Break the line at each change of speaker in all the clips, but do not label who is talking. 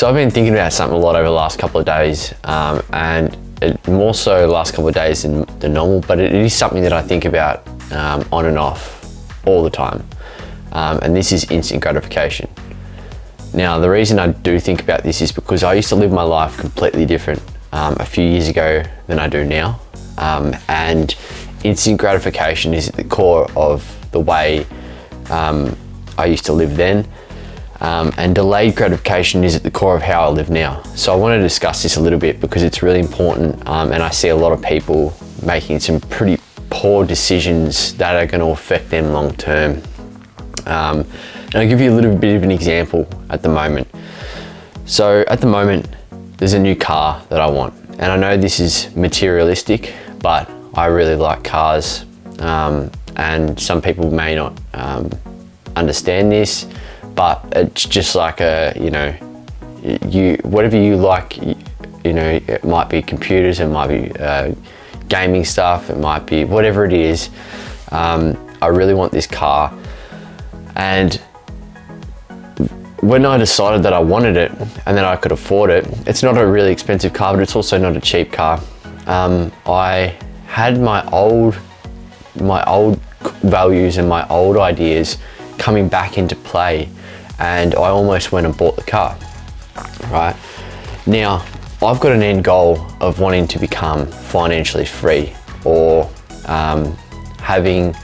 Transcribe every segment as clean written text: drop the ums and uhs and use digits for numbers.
So I've been thinking about something a lot over the last couple of days, and more so the last couple of days than normal, but it is something that I think about on and off all the time. And this is instant gratification. Now, the reason I do think about this is because I used to live my life completely different a few years ago than I do now. And instant gratification is at the core of the way I used to live then. And delayed gratification is at the core of how I live now. So I want to discuss this a little bit because it's really important, and I see a lot of people making some pretty poor decisions that are going to affect them long term. And I'll give you a little bit of an example at the moment. So at the moment, there's a new car that I want. And I know this is materialistic, but I really like cars. And some people may not understand this, but it's just like whatever you like, it might be computers, it might be gaming stuff, it might be whatever it is. I really want this car. And when I decided that I wanted it and that I could afford it, it's not a really expensive car, but it's also not a cheap car. I had my old values and my old ideas coming back into play, and I almost went and bought the car, right? Now, I've got an end goal of wanting to become financially free, or having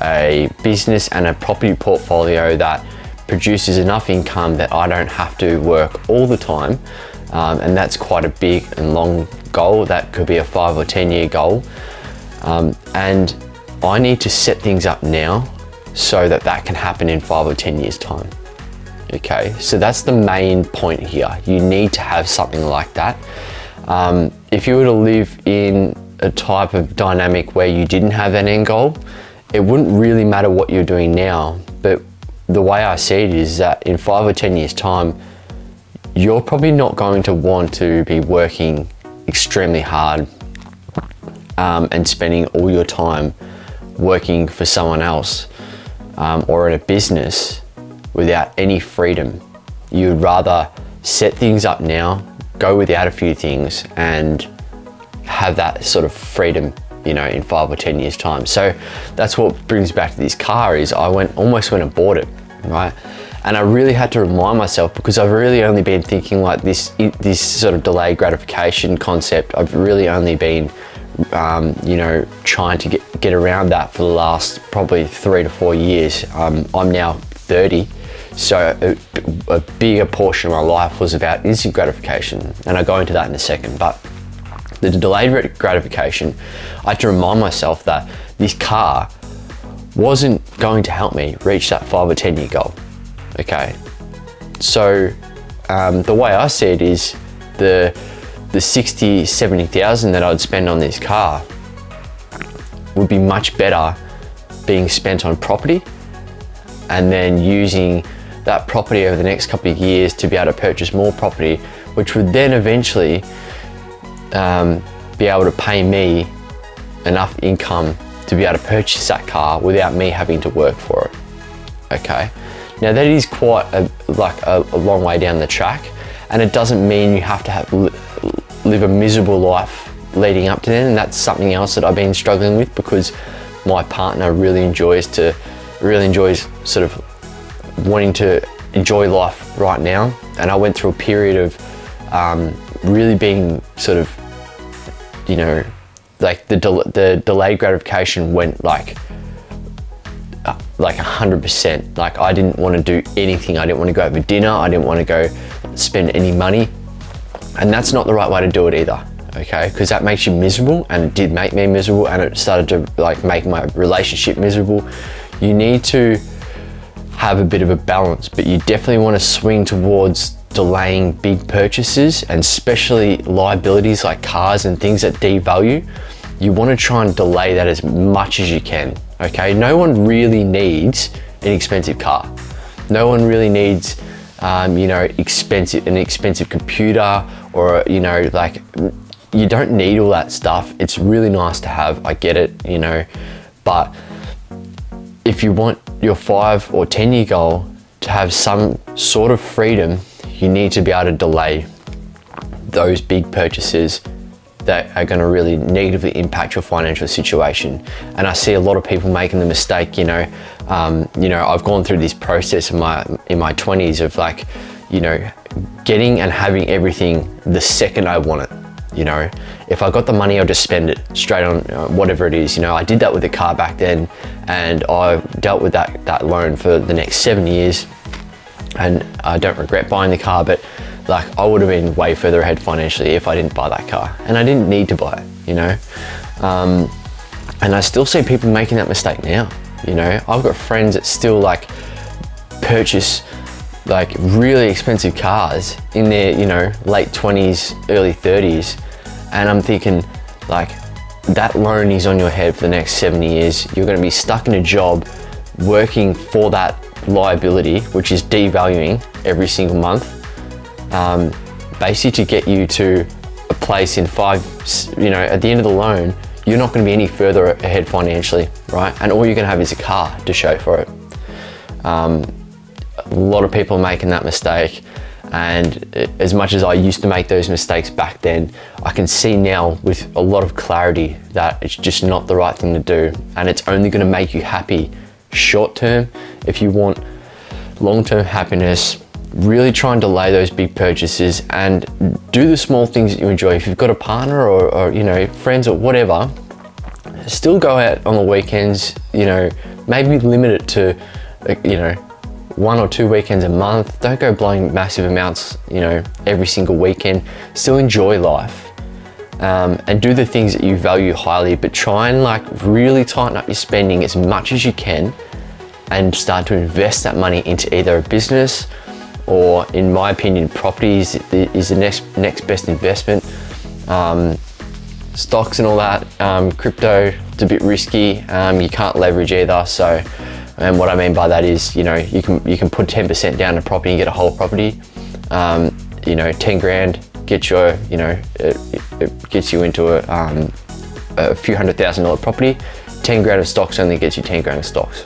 a business and a property portfolio that produces enough income that I don't have to work all the time. And that's quite a big and long goal. That could be a 5 or 10 year goal. And I need to set things up now so that that can happen in 5 or 10 years time. Okay, so that's the main point here. You need to have something like that. If you were to live in a type of dynamic where you didn't have an end goal, it wouldn't really matter what you're doing now. But the way I see it is that in 5 or 10 years time, you're probably not going to want to be working extremely hard and spending all your time working for someone else or in a business without any freedom. You'd rather set things up now, go without a few things, and have that sort of freedom, in 5 or 10 years time. So that's what brings back to this car is I almost went and bought it, right? And I really had to remind myself, because I've really only been thinking like this sort of delayed gratification concept. I've really only been, trying to get around that for the last probably 3 to 4 years. I'm now 30. So a bigger portion of my life was about instant gratification. And I'll go into that in a second. But the delayed gratification, I had to remind myself that this car wasn't going to help me reach that 5 or 10 year goal. Okay. So the way I see it is the 60, 70,000 that I'd spend on this car would be much better being spent on property, and then using that property over the next couple of years to be able to purchase more property, which would then eventually be able to pay me enough income to be able to purchase that car without me having to work for it. Okay. Now that is quite a long way down the track, and it doesn't mean you have to live a miserable life leading up to then. And that's something else that I've been struggling with, because my partner really enjoys sort of wanting to enjoy life right now. And I went through a period of really being sort of, like the delayed gratification went like 100%. Like I didn't want to do anything. I didn't want to go out for dinner. I didn't want to go spend any money. And that's not the right way to do it either. Okay, because that makes you miserable, and it did make me miserable, and it started to make my relationship miserable. You need to have a bit of a balance, but you definitely want to swing towards delaying big purchases, and especially liabilities like cars and things that devalue. You want to try and delay that as much as you can. Okay, no one really needs an expensive car. No one really needs an expensive computer, or you don't need all that stuff. It's really nice to have, I get it, but if you want your 5 or 10 year goal to have some sort of freedom, you need to be able to delay those big purchases that are going to really negatively impact your financial situation. And I see a lot of people making the mistake, I've gone through this process in my 20s of like, getting and having everything the second I want it. If I got the money, I'll just spend it straight on whatever it is. I did that with the car back then, and I dealt with that loan for the next 7 years, and I don't regret buying the car, but like I would have been way further ahead financially if I didn't buy that car, and I didn't need to buy it, and I still see people making that mistake now. I've got friends that still like purchase like really expensive cars in their late 20s, early 30s, and I'm thinking like that loan is on your head for the next 7 years. You're going to be stuck in a job working for that liability, which is devaluing every single month, basically to get you to a place in at the end of the loan, you're not going to be any further ahead financially, right? And all you're going to have is a car to show for it. A lot of people are making that mistake, and as much as I used to make those mistakes back then, I can see now with a lot of clarity that it's just not the right thing to do, and it's only going to make you happy short term. If you want long-term happiness, really try and delay those big purchases and do the small things that you enjoy. If you've got a partner or friends or whatever, still go out on the weekends, maybe limit it to 1 or 2 weekends a month. Don't go blowing massive amounts every single weekend. Still enjoy life, and do the things that you value highly, but try and like really tighten up your spending as much as you can and start to invest that money into either a business or, in my opinion, properties is the next best investment. Stocks and all that, crypto, it's a bit risky. You can't leverage either. So, and what I mean by that is, you can put 10% down a property and get a whole property. 10 grand gets your, it gets you into a few $100,000 property. 10 grand of stocks only gets you 10 grand of stocks.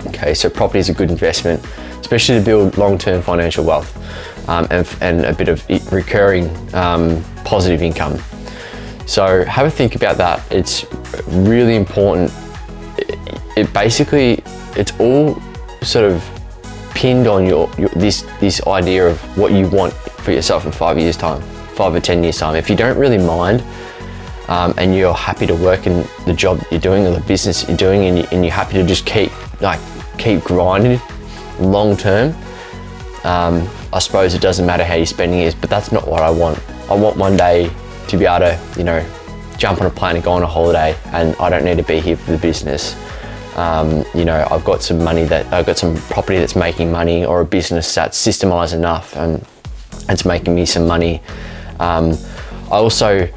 Okay, so property is a good investment, especially to build long-term financial wealth, and a bit of recurring positive income. So have a think about that. It's really important. It's all sort of pinned on this idea of what you want for yourself in 5 years time, 5 or 10 years time. If you don't really mind, and you're happy to work in the job that you're doing or the business that you're doing, and you're happy to just keep grinding long term, I suppose it doesn't matter how your spending is, but that's not what I want. I want one day to be able to, jump on a plane and go on a holiday, and I don't need to be here for the business. I've got some property that's making money, or a business that's systemized enough and it's making me some money. I also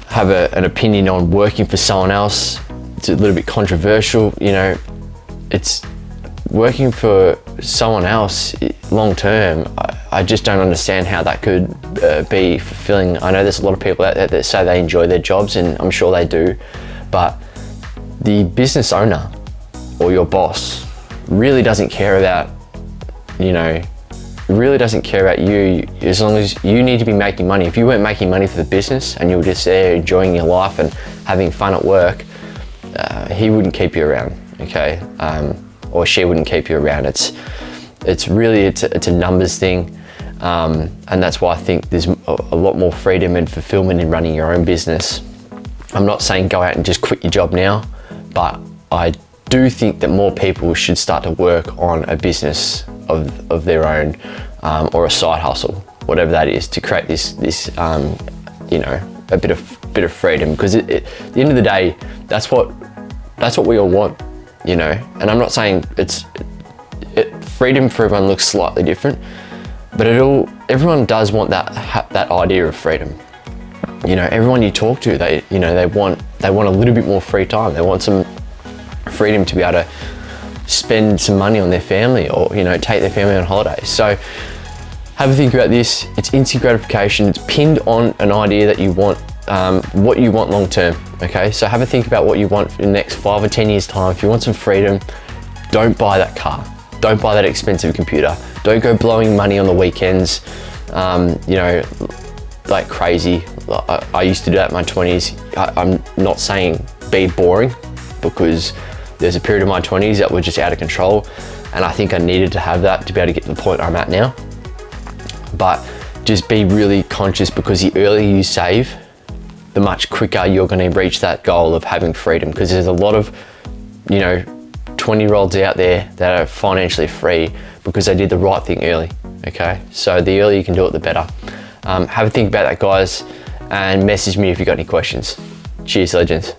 have an opinion on working for someone else. It's a little bit controversial, it's working for someone else long term. I just don't understand how that could be fulfilling. I know there's a lot of people out there that say they enjoy their jobs, and I'm sure they do, but the business owner or your boss really doesn't care about, really doesn't care about you, as long as you need to be making money. If you weren't making money for the business and you were just there enjoying your life and having fun at work, he wouldn't keep you around, okay? Or she wouldn't keep you around. It's really a numbers thing, and that's why I think there's a lot more freedom and fulfillment in running your own business. I'm not saying go out and just quit your job now, but I do think that more people should start to work on a business of their own, or a side hustle, whatever that is, to create this a bit of freedom. Because at the end of the day, that's what we all want, And I'm not saying freedom for everyone looks slightly different, but everyone does want that idea of freedom. Everyone you talk to, they want a little bit more free time. They want some freedom to be able to spend some money on their family, or take their family on holidays. So have a think about this. It's instant gratification. It's pinned on an idea that you want, what you want long term. Okay, so have a think about what you want in the next 5 or 10 years time. If you want some freedom, don't buy that car. Don't buy that expensive computer. Don't go blowing money on the weekends, you know, like crazy. I used to do that in my 20s. I'm not saying be boring, because there's a period of my 20s that were just out of control, and I think I needed to have that to be able to get to the point I'm at now. But just be really conscious, because the earlier you save, the much quicker you're going to reach that goal of having freedom, because there's a lot of, you know, 20-year-olds out there that are financially free because they did the right thing early. Okay, so the earlier you can do it, the better. Have a think about that, guys, and message me if you've got any questions. Cheers, legends.